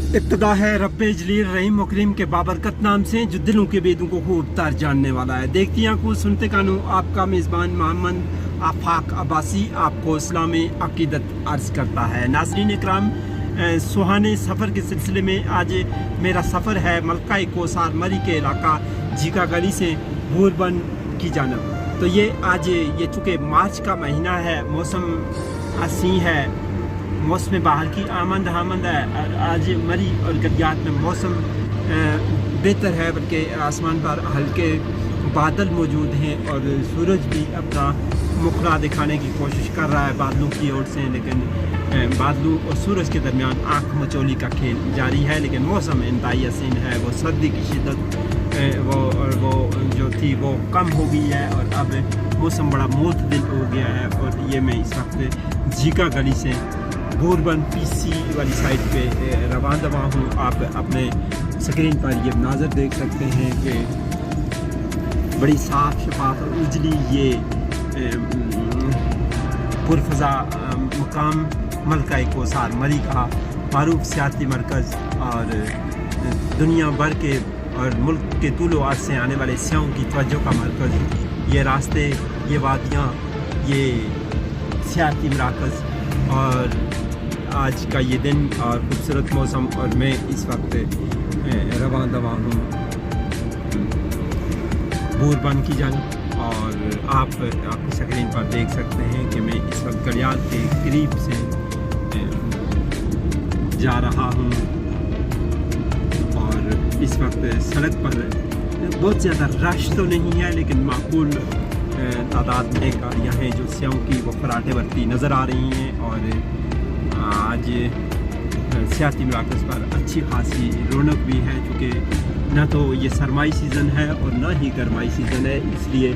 इब्तिदा है रब्बे जलील रहीम मुकरीम के बाबरकत नाम से जो दिलों के बेदों को खूब तर जानने वाला है। देखती आंखों सुनते कानों आपका मेज़बान मोहम्मद आफाक अब्बासी आपको इस्लामी अकीदत अर्ज़ करता है। नाज़रीन इकराम, सुहाने सफ़र के सिलसिले में आज मेरा सफ़र है मलका कोसार मरी के इलाका जीका गली से भूरबन की जानब। तो ये आज ये चूँकि मार्च का महीना है, मौसम हसी है, मौसम बहार की आमद है। आज मरी और गलियात में मौसम बेहतर है, बल्कि आसमान पर हल्के बादल मौजूद हैं और सूरज भी अपना मुखड़ा दिखाने की कोशिश कर रहा है बादलों की ओर से, लेकिन बादलों और सूरज के दरमियान आँख मचोली का खेल जारी है। लेकिन मौसम इंतहाई हसीन है। वो सर्दी की शिद्दत वो जो थी वो कम हो गई है और अब मौसम बड़ा मोतदिल हो गया है। और ये मैं इस वक्त जीका गली से भूरबन पीसी वाली साइड पे रवान दवा हूँ। आप अपने स्क्रीन पर ये मनाज़र देख सकते हैं कि बड़ी साफ़ शफाफ और उजली ये पुरफ़ज़ा मुकाम मलका कोसार मरी का मारूफ सियासी मरकज़ और दुनिया भर के और मुल्क के तूलो अर्ज़ से आने वाले सियाहों की तवज्जो का मरकज़। ये रास्ते, ये वादियाँ, ये सियासी मराकज़ और आज का ये दिन और खूबसूरत मौसम। और मैं इस वक्त रवान दवा हूँ भूरबन की जानब और आप आपकी स्क्रीन पर देख सकते हैं कि मैं इस वक्त गलियात के करीब से जा रहा हूँ। और इस वक्त सड़क पर बहुत ज़्यादा रश तो नहीं है, लेकिन माकूल तादाद में गाड़ियाँ हैं जो सियाहों की वो फराटे बढ़ती नज़र आ रही हैं। और आज सियासी मराकज़ पर अच्छी खासी रौनक भी है, चूँकि ना तो ये सरमाई सीज़न है और ना ही गरमाई सीज़न है, इसलिए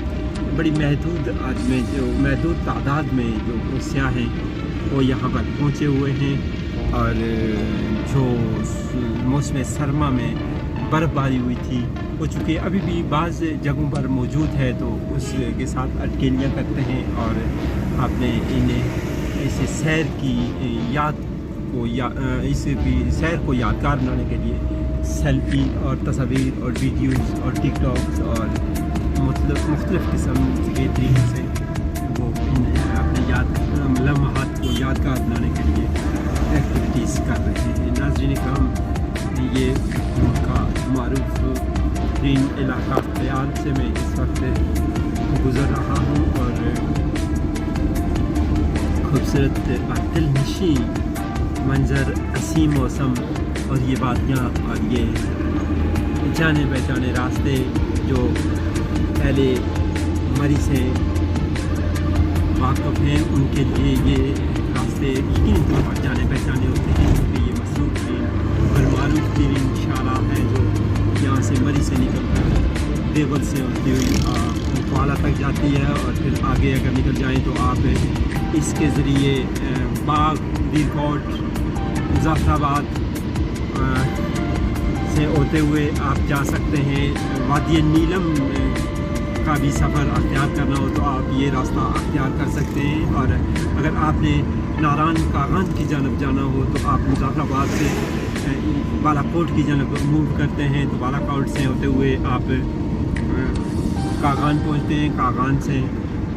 बड़ी महदूद तादाद में जो सियाह हैं वो यहाँ पर पहुँचे हुए हैं। और जो मौसम सरमा में बर्फ़बारी हुई थी वो चूँकि अभी भी बाज़ जगहों पर मौजूद है, तो उसके साथ अटकेलियाँ करते हैं और आपने इन्हें इस सैर की याद को सैर को यादगार बनाने के लिए सेल्फी और तस्वीर और वीडियोज़ और टिकटॉक्स और मुख्तलिफ़ किस्म के तरीके से वो अपने लम्हात को यादगार बनाने के लिए एक्टिविटीज़ कर रहे हैं। नाज़रीन काम, ये उनका मारूफ तरीन इलाका ख्याल से मैं इस वक्त गुज़र रहा हूँ और खूबसूरत दिलनशी मंज़र, हसीन मौसम और ये वादियाँ और ये जाने पहचाने रास्ते जो पहले मरी से वाक़फ़ हैं उनके लिए ये रास्ते यकीन तौर पर जाने पहचाने होते हैं, क्योंकि ये मसरूफ़ तरीन और मारूफ तरीन शाला है जो यहाँ से मरी से निकल कर देवल से होती हुई कोआला तक जाती है। और फिर आगे अगर निकल जाएँ तो आप इसके ज़रिए बाग, बीरकोट, मुज़फ़्फ़राबाद से होते हुए आप जा सकते हैं। वादी नीलम का भी सफ़र अख्तियार करना हो तो आप ये रास्ता अख्तियार कर सकते हैं। और अगर आपने नारायण कागान की जानब जाना हो तो आप मुज़फ़्फ़राबाद से बालाकोट की जानब मूव करते हैं, तो बालाकोट से होते हुए आप कागान पहुँचते हैं, कागान से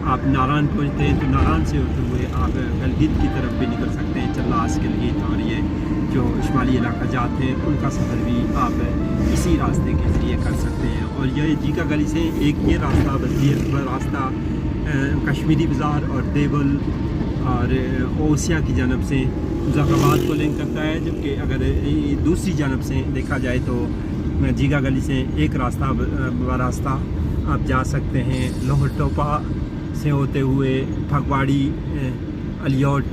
आप नारायण पहुँचते हैं, तो नारायण से होते हुए आप गलगित की तरफ भी निकल सकते हैं, चल्लास के लिए। और ये जो शुमाली इलाका जाते हैं उनका सफ़र भी आप इसी रास्ते के ज़रिए कर सकते हैं। और ये जीका गली से एक ये रास्ता, बल्कि रास्ता कश्मीरी बाज़ार और देवल और ओसिया की जानब से मुज़फ़्फ़राबाद को लिंक करता है, जबकि अगर दूसरी जानब से देखा जाए तो जीका गली से एक रास्ता आप जा सकते हैं लोहर टोपा से होते हुए फगवाड़ी, अलियोट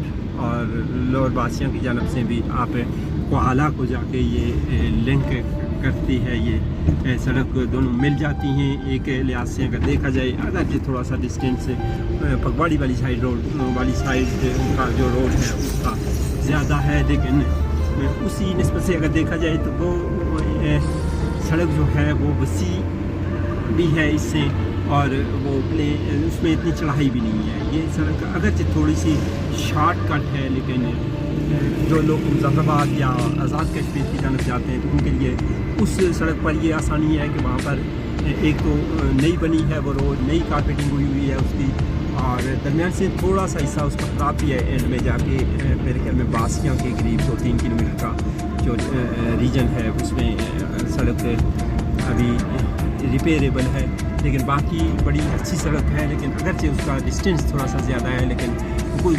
और लोअर बासियाँ की जानब से भी आप कोहाला को जाके ये लिंक करती है। ये सड़क दोनों मिल जाती हैं एक लिहाज से अगर देखा जाए। अगर ये थोड़ा सा डिस्टेंस फगवाड़ी वाली साइड का जो रोड है उसका ज़्यादा है, लेकिन उसी निस्बत से अगर देखा जाए तो वो सड़क जो है वो वसी भी है इससे, और वो उसमें इतनी चढ़ाई भी नहीं है। ये सड़क अगरचे थोड़ी सी शॉर्टकट है, लेकिन جو لوگ مظفرآباد یا آزاد کشمیر کی جانب جاتے ہیں تو ان کے لیے اس سڑک پر یہ آسانی ہے کہ وہاں پر ایک تو نئی بنی ہے وہ روڈ، نئی کارپیٹنگ ہوئی ہے اس کی، اور درمیان سے تھوڑا سا حصہ اس کا خراب بھی ہے، اینڈ میں جا کے میرے خیال میں باسیاں کے قریب 2-3 کلومیٹر کا جو ریجن ہے اس میں سڑک ابھی ریپیریبل ہے، لیکن باقی بڑی اچھی سڑک ہے، لیکن اگرچہ اس کا ڈسٹینس تھوڑا سا زیادہ ہے، لیکن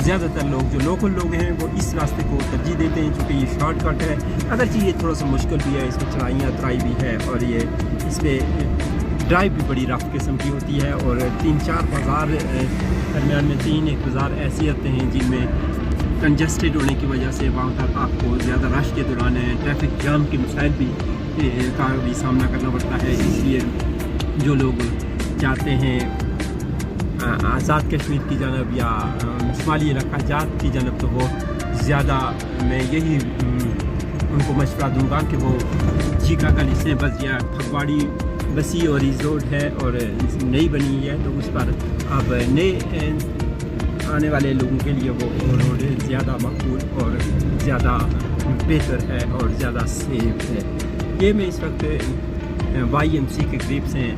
زیادہ تر لوگ جو لوکل لوگ ہیں وہ اس راستے کو ترجیح دیتے ہیں چونکہ یہ شارٹ کٹ ہے، اگرچہ یہ تھوڑا سا مشکل بھی ہے، اس میں چڑھائیاں اترائی بھی ہے، اور یہ اس پہ ڈرائیو بھی بڑی رف قسم کی ہوتی ہے، اور 3-4 بازار درمیان میں 3 بازار ایسے ہوتے ہیں جن میں کنجسٹڈ ہونے کی وجہ سے وہاں تک آپ کو زیادہ رش کے دوران ٹریفک جام کے مسائل بھی کا بھی سامنا کرنا پڑتا ہے، اس لیے جو لوگ جاتے ہیں آزاد کشمیر کی جانب یا شمالی علاقہ جات کی جانب تو وہ زیادہ میں یہی ان کو مشورہ دوں گا کہ وہ جیکا گلی سے بس یا پھگواڑی وسیع اور روڈ ہے اور نئی بنی ہے تو اس پر اب نئے آنے والے لوگوں کے لیے وہ روڈ زیادہ مقبول اور زیادہ بہتر ہے اور زیادہ سیف ہے۔ یہ میں اس وقت YMC کے قریب سے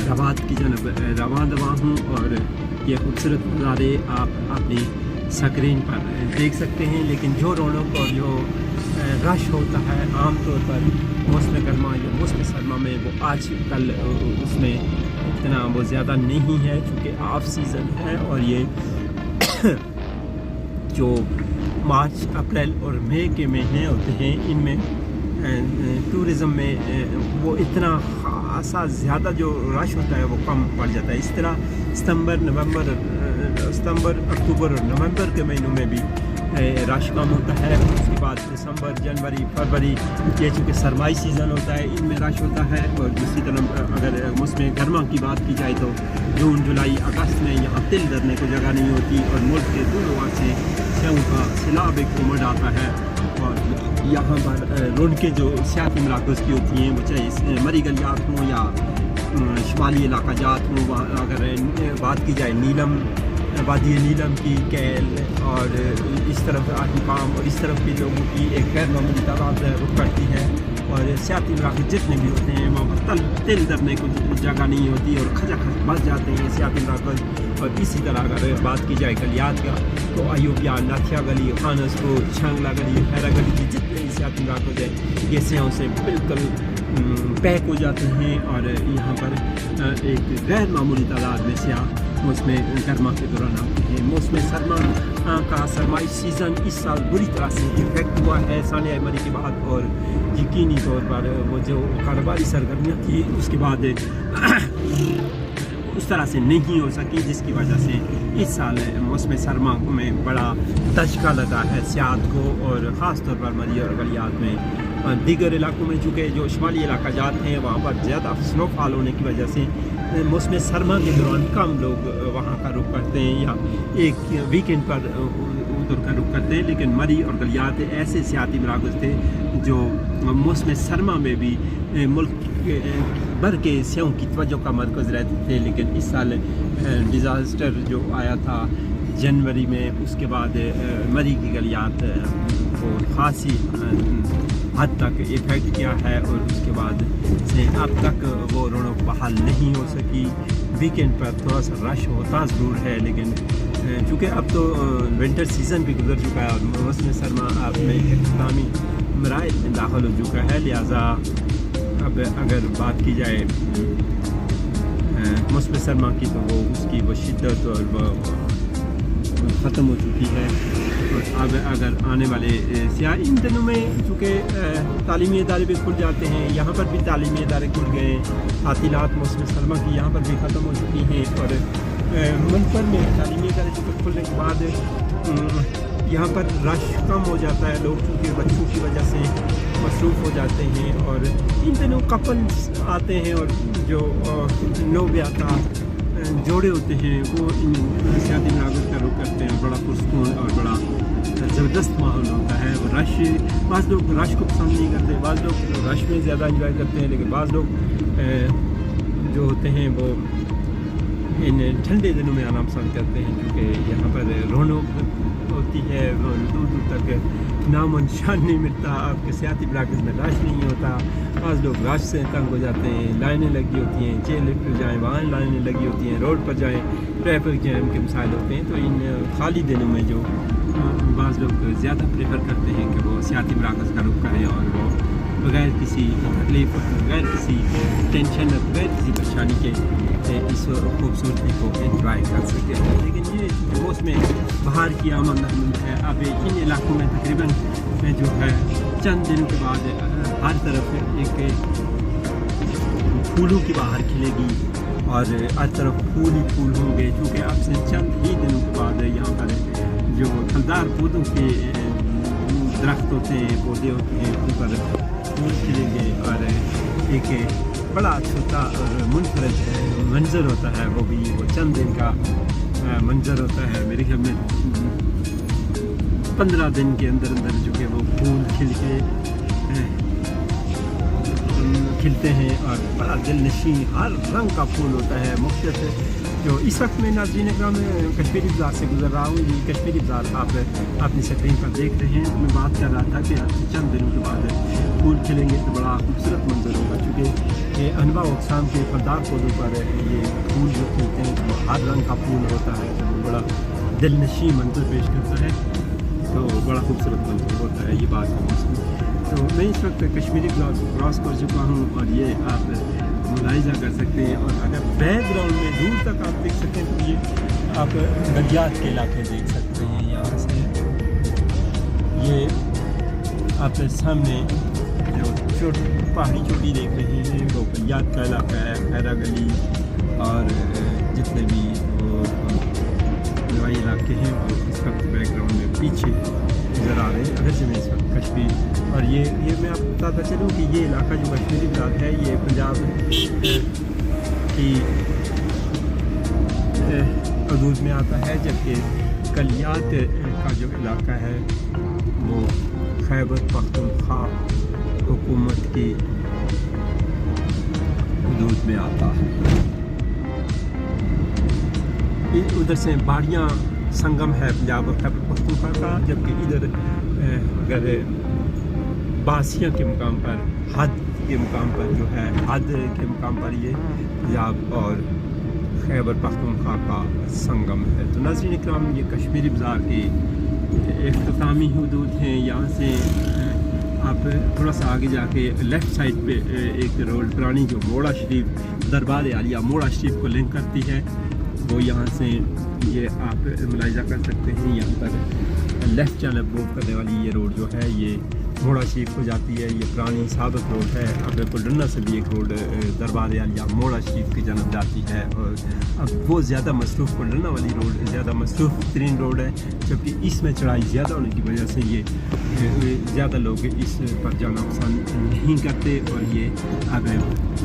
رواد کی جانب رواں ہوں، اور یہ خوبصورت نظارے آپ اپنی سکرین پر دیکھ سکتے ہیں، لیکن جو رونق اور جو رش ہوتا ہے عام طور پر موسم گرما یا موسم سرما میں وہ آج کل اس میں اتنا وہ زیادہ نہیں ہے، چونکہ آف سیزن ہے، اور یہ جو مارچ اپریل اور مئی کے مہینے ہوتے ہیں ان میں ٹورزم میں وہ اتنا خاصا زیادہ جو رش ہوتا ہے وہ کم پڑ جاتا ہے۔ اس طرح ستمبر، اکتوبر اور نومبر کے مہینوں میں بھی رش کم ہوتا ہے، اس کے بعد دسمبر، جنوری، فروری یہ چونکہ سرمائی سیزن ہوتا ہے ان میں رش ہوتا ہے، اور دوسری طرف اگر موسم گرما کی بات کی جائے تو جون، جولائی، اگست میں یہاں تل دھرنے کو جگہ نہیں ہوتی، اور ملک کے دونوں وہاں سے سیاحوں کا سیلاب ایک امڈ آتا ہے، اور یہاں پر رونقیں جو سیاحتی مراکز کی ہوتی ہیں وہ چاہے مری گلیات ہوں یا شمالی علاقہ جات ہوں، وہاں اگر بات کی جائے نیلم، وادی نیلم کی، کیل اور اس طرف آہمقام اور اس طرف کے لوگوں کی ایک غیر معمولی تعداد رخ کرتی ہے، اور سیاحتی مراکز جتنے بھی ہوتے ہیں وہاں تل دھرنے کو جگہ نہیں ہوتی اور کھجا بس جاتے ہیں سیاحتی مراکز۔ اور اسی طرح اگر بات کی جائے گلیات کا تو ایوبیا، ناتھیا گلی، خانس پور، چھانگلا گلی، خیرا گلی کی جتنے سیاحتی مراکز ہیں یہ سیاحوں سے بالکل پیک ہو جاتے ہیں، اور یہاں پر ایک غیر معمولی تعداد میں سیاح موسم گرما کے دوران آتے ہیں۔ موسم سرما کا سرمائی سیزن اس سال بری طرح سے افیکٹ ہوا ہے ثانیہ مری کے بعد، اور یقینی طور پر وہ جو کاروباری سرگرمیاں تھیں اس کے بعد اس طرح سے نہیں ہو سکی، جس کی وجہ سے اس سال موسم سرما میں بڑا دھچکا لگا ہے سیاحت کو، اور خاص طور پر مری اور گلیات میں۔ دیگر علاقوں میں چونکہ جو شمالی علاقہ جات ہیں وہاں پر زیادہ سنو فال ہونے کی وجہ سے موسم سرما کے دوران کم لوگ وہاں کا رخ کرتے ہیں یا ایک ویکینڈ پر ادھر کا رخ کرتے ہیں، لیکن مری اور گلیات ایسے سیاحتی مراکز تھے جو موسم سرما میں بھی ملک بھر کے سیاحوں کی توجہ کا مرکز رہتے تھے، لیکن اس سال ڈیزاسٹر جو آیا تھا جنوری میں اس کے بعد مری کی گلیات کو خاصی حد تک افیکٹ کیا ہے، اور اس کے بعد سے اب تک وہ رونق بحال نہیں ہو سکی۔ ویکینڈ پر تھوڑا سا رش ہوتا ضرور ہے، لیکن چونکہ اب تو ونٹر سیزن بھی گزر چکا ہے اور موسم سرما اب میں اختتامی مراحل میں داخل ہو چکا ہے، لہٰذا اب اگر بات کی جائے موسم سرما کی تو وہ اس کی وہ شدت اور وہ ختم ہو چکی ہے، اور اب اگر آنے والے سیاح ان دنوں میں چونکہ تعلیمی ادارے بھی کھل جاتے ہیں، یہاں پر بھی تعلیمی ادارے کھل گئے، تعطیلات موسم سرما کی یہاں پر بھی ختم ہو چکی ہیں، اور ملک بھر میں تعلیمی ادارے چونکہ کھلنے کے بعد یہاں پر رش کم ہو جاتا ہے، لوگ چونکہ بچوں کی وجہ سے مصروف ہو جاتے ہیں، اور ان دنوں کپلس آتے ہیں اور جو نوبیاہتا جوڑے ہوتے ہیں وہ ان سیاحتی مراکز کا رخ کرتے ہیں، بڑا پرسکون اور بڑا زبردست ماحول ہوتا ہے۔ اور رش، بعض لوگ رش کو پسند نہیں کرتے، بعض لوگ رش میں زیادہ انجوائے کرتے ہیں، لیکن بعض لوگ جو ہوتے ہیں وہ ان ٹھنڈے دنوں میں آنا پسند کرتے ہیں، کیونکہ یہاں پر رونق ہوتی ہے دور دور تک نام و نشان نہیں ملتا. آپ کے سیاحتی مراکز میں رش نہیں ہوتا. بعض لوگ رش سے تنگ ہو جاتے ہیں, لائنیں لگی ہوتی ہیں, چیئر لفٹ پہ جائیں وہاں لائنیں لگی ہوتی ہیں, روڈ پر جائیں ٹریفک جیم کے مسائل ہوتے ہیں. تو ان خالی دنوں میں جو بعض لوگ زیادہ پریفر کرتے ہیں کہ وہ سیاحتی مراکز کا رخ کریں اور وہ بغیر کسی تکلیف بغیر کسی ٹینشن بغیر کسی پریشانی کے اس خوبصورتی کو انجوائے کر سکتے ہیں. لیکن یہ موسم بہار کی آمد ہے. اب ان علاقوں میں تقریباً جو ہے چند دنوں کے بعد ہر طرف ایک پھولوں کی بہار کھلے گی اور ہر طرف پھول ہی پھول ہوں گے, چونکہ اب سے چند ہی دنوں کے بعد یہاں پر جو پھلدار پودوں کے درخت ہوتے ہیں, پودے ہوتے ہیں, ان پر پھول کھلیں گے اور ایک بڑا چھوٹا اور منفرد منظر ہوتا ہے. وہ بھی وہ چند دن کا منظر ہوتا ہے. میرے خیال میں 15 دن کے اندر جو کہ وہ پھول کھلتے ہیں اور بڑا دل نشین ہر رنگ کا پھول ہوتا ہے. مختلف جو اس وقت میں ناظرین اکرام کشمیری بازار سے گزر رہا ہوں. یہ کشمیری بازار آپ اپنی سکرین پر دیکھ رہے ہیں. میں بات کر رہا تھا کہ چند دنوں کے بعد پھول کھلیں گے تو بڑا خوبصورت منظر ہوگا, چونکہ یہ انواع و اقسام کے پھلدار پودوں پر یہ پھول جو کھلتے ہیں وہ ہر رنگ کا پھول ہوتا ہے. تو وہ بڑا دل نشین منظر پیش کرتا ہے, تو بڑا خوبصورت منظر ہوتا ہے یہ بات کا موسم. تو میں اس وقت کشمیری کراس کر چکا ہوں اور یہ آپ ملاحظہ کر سکتے ہیں. اور اگر بیک گراؤنڈ میں دور تک آپ دیکھ سکیں تو یہ آپ گلیات کے علاقے دیکھ سکتے ہیں. یہاں سے یہ آپ سامنے جو پہاڑی چوٹی دیکھ رہے ہیں وہ گلیات کا علاقہ ہے. خیرہ گلی اور جتنے بھی وہ نوائی علاقے ہیں وہ اس وقت بیک گراؤنڈ میں پیچھے نظر آ رہے ہیں. اگرچہ میں اس وقت کشمیر اور یہ میں آپ کو بتاتا چلوں کہ یہ علاقہ جو کشمیری بلاد ہے یہ پنجاب کی حدود میں آتا ہے, جبکہ کلیات کا جو علاقہ ہے وہ خیبر پختونخوا حکومت کی حدود میں آتا ہے. ادھر سے باڑیاں سنگم ہے پنجاب اور خیبر پختونخوا کا, جبکہ ادھر اگر باسیاں کے مقام پر حد کے مقام پر جو ہے حد کے مقام پر یہ پنجاب اور خیبر پختونخوا کا سنگم ہے. تو ناظرین اکرام یہ کشمیری بازار کے اختتامی حدود ہیں. یہاں سے آپ تھوڑا سا آگے جا کے لیفٹ سائڈ پہ ایک روڈ پرانی جو موڑا شریف دربار عالیہ موڑا شریف کو لنک کرتی ہے, وہ یہاں سے یہ آپ ملاحظہ کر سکتے ہیں. یہاں پر لیفٹ جانب موو کرنے والی یہ روڈ جو ہے یہ موڑا شریف کو جاتی ہے. یہ پرانی سابق روڈ ہے. اب کلڈنا سے بھی ایک روڈ دربار عالیہ موڑا شریف کی جانب جاتی ہے, اور اب وہ زیادہ مصروف کلڈنا والی روڈ زیادہ مصروف ترین روڈ ہے, جبکہ اس میں چڑھائی زیادہ ہونے کی وجہ سے یہ زیادہ لوگ اس پر جانا پسند نہیں کرتے, اور یہ اب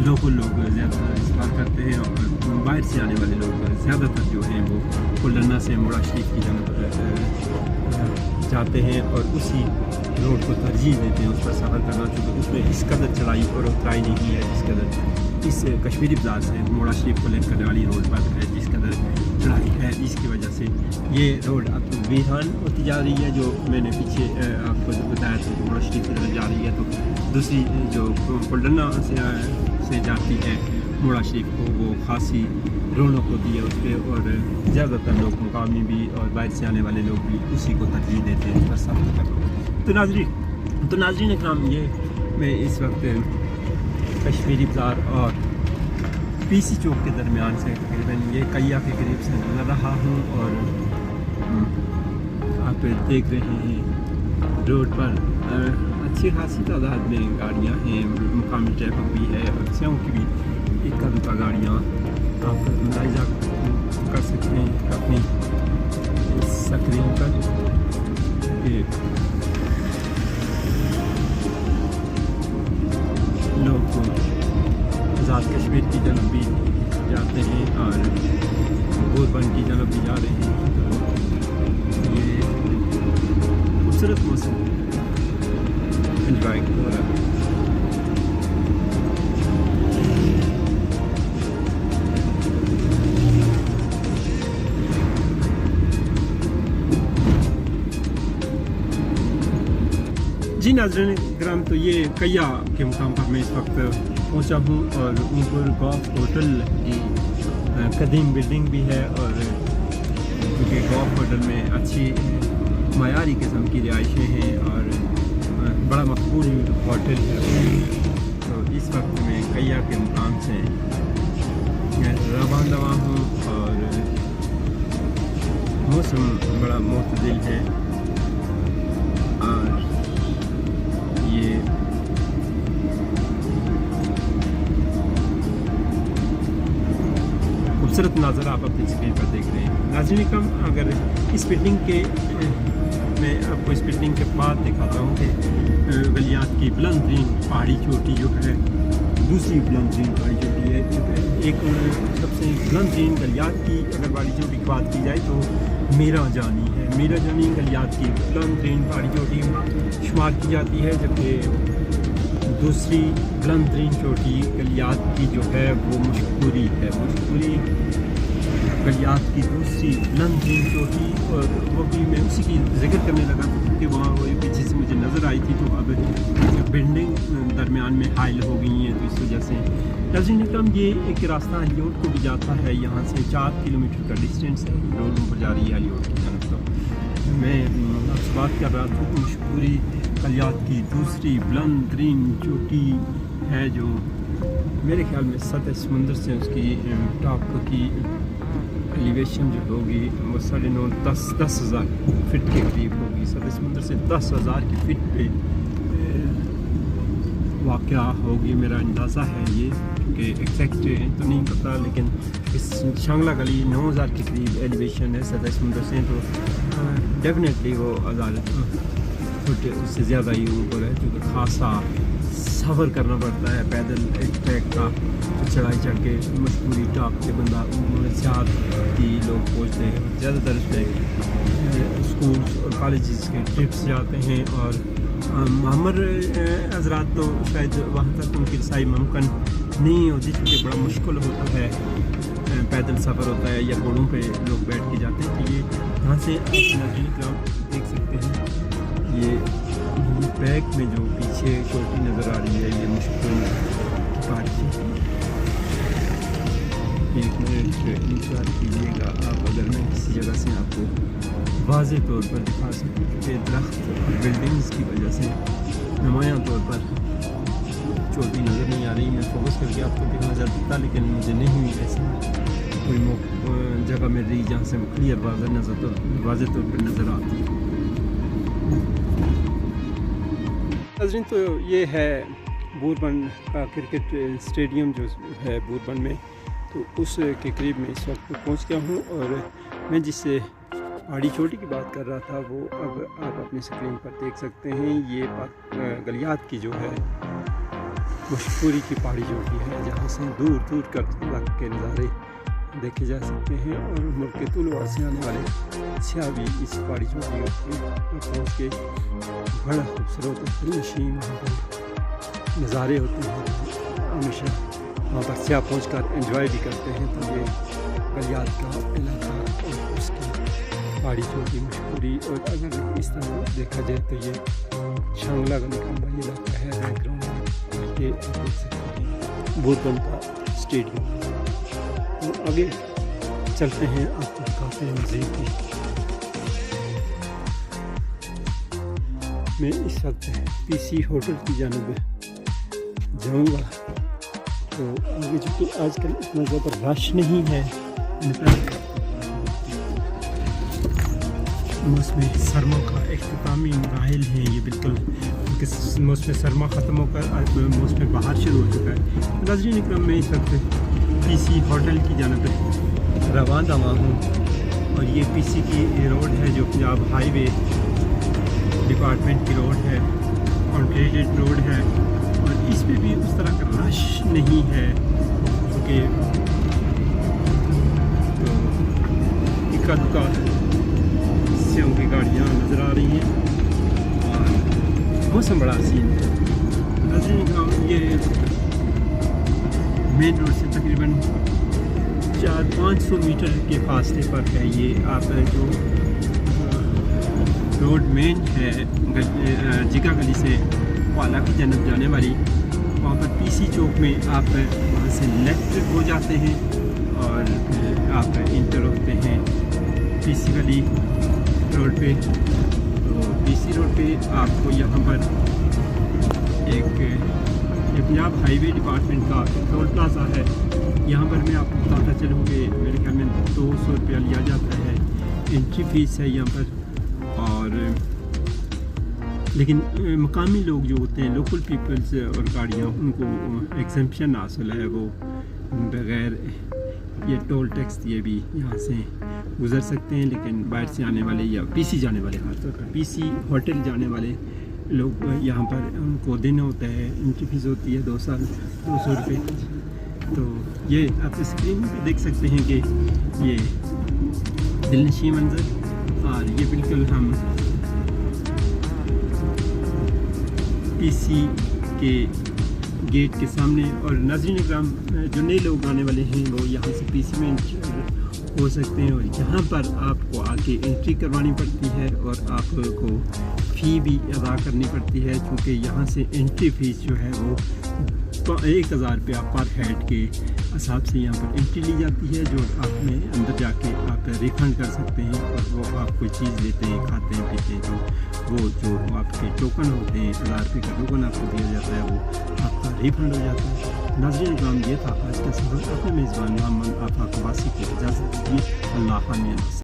لوکل لوگ زیادہ استعمال کرتے ہیں, اور باہر سے آنے والے لوگ زیادہ تر جو ہیں وہ کلڈنا سے موڑا شریف کی جانب جاتے ہیں اور اسی روڈ کو ترجیح دیتے ہیں اس پر سفر کرنا, چونکہ اس میں اس قدر چڑھائی اور اترائی نہیں ہے جس قدر اس کشمیری بازار سے موڑا شریف کو لنک کرنے والی روڈ پر ہے جس قدر چڑھائی ہے. اس کی وجہ سے یہ روڈ اب ویران ہوتی جا رہی ہے. جو میں نے پیچھے آپ کو بتایا تھا موڑا شریف کی طرف جا رہی ہے, تو دوسری جو کلڈنا سے جاتی ہے موڑا شریف کو وہ خاصی رونق ہوتی ہے اس پہ, اور زیادہ تر لوگ مقامی بھی اور باہر سے آنے والے لوگ بھی اسی کو ترجیح دیتے ہیں اس پر سفر کرنا. تو ناظرین اکرام یہ میں اس وقت کشمیری بازار اور پی سی چوک کے درمیان سے تقریباً یہ کیا کے قریب سے گزر رہا ہوں, اور آپ دیکھ رہے ہیں روڈ پر اچھی خاصی تعداد میں گاڑیاں ہیں. مقامی ٹریفک بھی ہے اور سیوں کی بھی اکا دکا گاڑیاں آپ ملاحظہ کر سکتے ہیں اپنی سکرین پر کہ لوگ آزاد کشمیر کی جانب بھی جاتے ہیں اور گوربند کی جانب بھی جا رہے ہیں. تو یہ خوبصورت موسم انجوائے ہو رہا ہے. नाज़रीन करम, तो ये कैया के मुकाम पर मैं इस वक्त पहुंचा हूँ और ऊपर गॉफ होटल की कदीम बिल्डिंग भी है और क्योंकि गॉफ होटल में अच्छी मयारी किस्म की रिहाइशें हैं और बड़ा मकबूल होटल है। तो इस वक्त मैं कैया के मुकाम से रवाना हूँ और मौसम बड़ा मुतदिल है और ये खूबसूरत नज़ारा आप अपनी स्क्रीन पर देख रहे हैं। नाज़रीन कम, अगर इस बिल्डिंग के मैं आपको इस बिल्डिंग के बाद दिखाता हूँ कि गलियात की बुलंद तरीन पहाड़ी चोटी जो है, दूसरी बुलंद तरीन पहाड़ी चोटी है। एक सबसे बुलंद तरीन गलियात की अगर पहाड़ी चोटी की बात की जाए तो मीरा जानी है। मीरा जानी गलियात की बुलंद तरीन पहाड़ी चोटी शुमार की जाती है, जबकि दूसरी बुलंद तरीन चोटी गलियात की जो है वो मुशकुरी है। मुशकुरी गलियात की दूसरी बुलंद तरीन चोटी, और वो भी मैं उसी की जिक्र करने लगा क्योंकि वहाँ वो पीछे से मुझे नज़र आई थी। तो अब बिल्डिंग दरमियान में हाइल हो गई हैं, तो इस वजह से नाज़रीन इकराम ये एक रास्ता हलियोट को भी जाता है। यहाँ से 4 किलोमीटर का डिस्टेंस है, रोड पर जा रही है हलियोट की तरफ। तो मैं आपसे बात कर रहा था मुशकुरी गलियात की दूसरी बुलंद तरीन चोटी है, जो मेरे ख्याल में सतह समुंदर से उसकी टॉप की एलिवेशन जो होगी वो 9.5-10,000 फीट के करीब होगी। सतह समुंदर से 10,000 की फीट पे वाक़या होगी, मेरा अंदाज़ा है ये, क्योंकि एग्जैक्ट तो नहीं पता, लेकिन इस शांगला गली 9,000 के करीब एलिवेशन है सतह समुंदर से। तो डेफिनेटली वो 1,000 फुट उससे ज़्यादा ही ऊपर है, क्योंकि खासा सफ़र करना पड़ता है पैदल एक ट्रैक का चढ़ाई चढ़ के मशहूरी टॉप पे बंदा सियाहत की लोग पहुँचते हैं। ज़्यादातर इसमें स्कूल्स और कॉलेजेस के ट्रिप्स जाते हैं और मामर हजरात तो शायद वहाँ तक उनकी रसाई मुमकिन नहीं होती, क्योंकि बड़ा मुश्किल होता है, पैदल सफ़र होता है या घोड़ों पे लोग बैठ के जाते हैं। तो ये यहाँ से आप देख सकते हैं, ये बैक में जो पीछे चोटी नज़र आ रही है ये मुश्किल पहाड़ी। एक मिनट इंतज़ार कीजिएगा आप, अगर मैं किसी जगह से आपको वाज़े तौर पर दिखा सकूँ, क्योंकि दरख्त और बिल्डिंग्स की वजह से नुमायाँ तौर पर चोटी नज़र नहीं आ रही। मैं फोकस करके आपको दिखाना चाहता था, लेकिन मुझे नहीं ऐसी कोई जगह मिल रही जहाँ से क्लियर वाज़े तौर पर नज़र आती है। नाज़रीन तो ये है बूरबन का क्रिकेट स्टेडियम जो है बूरबन में, तो उस के करीब मैं इस वक्त पहुंच गया हूं। और मैं जिससे पहाड़ी चोटी की बात कर रहा था वो अब आप अपनी स्क्रीन पर देख सकते हैं। ये गलियात की जो है मुशकुरी की पहाड़ी चोटी है, जहाँ से दूर दूर तक के नज़ारे देखे जा सकते हैं और मुल्क के तुलवार से आने वाले सियाह भी इस पहाड़ी चोटी पर पहुँच के बड़ा खूबसूरत नशीन नज़ारे होते हैं। हमेशा वहाँ पर सियाह पहुँच कर एंजॉय भी करते हैं। तो ये गलियात का इलाका और उसकी पहाड़ी चोटी मुशकुरी, और अगर इस तरह देखा जाए तो ये शांगला गली का ये इलाका है बैकग्राउंड में, ये आप देख सकते हैं बूरबन का स्टेडियम। तो आगे चलते हैं, आपको दिखाते हैं मज़ीद भी। मैं इस वक्त पीसी होटल की जानिब जाऊंगा। तो आगे चूँकि आजकल इतना ज़्यादा रश नहीं है, मौसम सरमा का इख्तितामी मराहिल हैं ये, बिल्कुल मौसम सरमा ख़त्म होकर मौसम बाहर शुरू हो चुका है। नाज़रीन इकराम मैं इस वक्त पीसी होटल की जानिब रवाना हूँ और ये पीसी की रोड है जो पंजाब हाईवे डिपार्टमेंट की रोड है, कॉन्क्रीटेड रोड है, और इस पे भी उस तरह का रश नहीं है, क्योंकि तो इक्का दुक्का सियों की गाड़ियाँ नज़र आ रही हैं और मौसम बड़ा हसीन है। ये मेन रोड से तकरीबन 400-500 मीटर के फासले पर है। ये आप जो रोड मेन है जिगा गली से वाला की जन्नत जाने वाली, वहाँ पर पीसी चौक में आप वहाँ से लेफ्ट हो जाते हैं और आप इंटर होते हैं पीसी गली रोड पे। तो पीसी रोड पे आपको यहाँ पर एक ये पंजाब हाईवे डिपार्टमेंट का टोल प्लाजा है। यहाँ पर मैं आपको बताता चलूँगी, मेरे ख्याल में 200 रुपया लिया जाता है, एंट्री फीस है यहाँ पर। और लेकिन मकामी लोग जो होते हैं, लोकल पीपल्स और गाड़ियाँ, उनको एग्जम्पशन हासिल है, वो बग़ैर ये टोल टैक्स दिए भी यहाँ से गुज़र सकते हैं। लेकिन बाहर से आने वाले या पीसी जाने वाले, खासतौर पर पीसी होटल जाने वाले लोग यहाँ पर उनको दिन होता है, एंट्री फीस होती है 2 साल 200 रुपये। तो ये आप स्क्रीन पे देख सकते हैं कि ये दिलनशी मंज़र, और ये बिल्कुल हम पीसी के गेट के सामने। और नाज़रीन इकराम, जो नए लोग आने वाले हैं वो यहाँ से पीसी में एंटर हो सकते हैं, और यहाँ पर आपको आके एंट्री करवानी पड़ती है और आपको फ़ी भी अदा करनी पड़ती है, क्योंकि यहाँ से एंट्री फ़ीस जो है वो 1000 रुपया पर हेड के हिसाब से यहाँ पर एंट्री ली जाती है, जो आप में अंदर जाके आप रिफ़ंड कर सकते हैं। और वो आप कोई चीज़ लेते हैं, खाते हैं, पीते हैं, तो वो जो आपके टोकन होते हैं, 1000 रुपये का टोकन आपको दिया जाता है, वो आपका रिफ़ंड हो जाता है। नाज़रीन इकराम, ये था आज का सफ़र। अपने मेज़बान मोहम्मद आफाक अब्बासी को इजाज़त दीजिए। अल्लाह हाफ़िज़।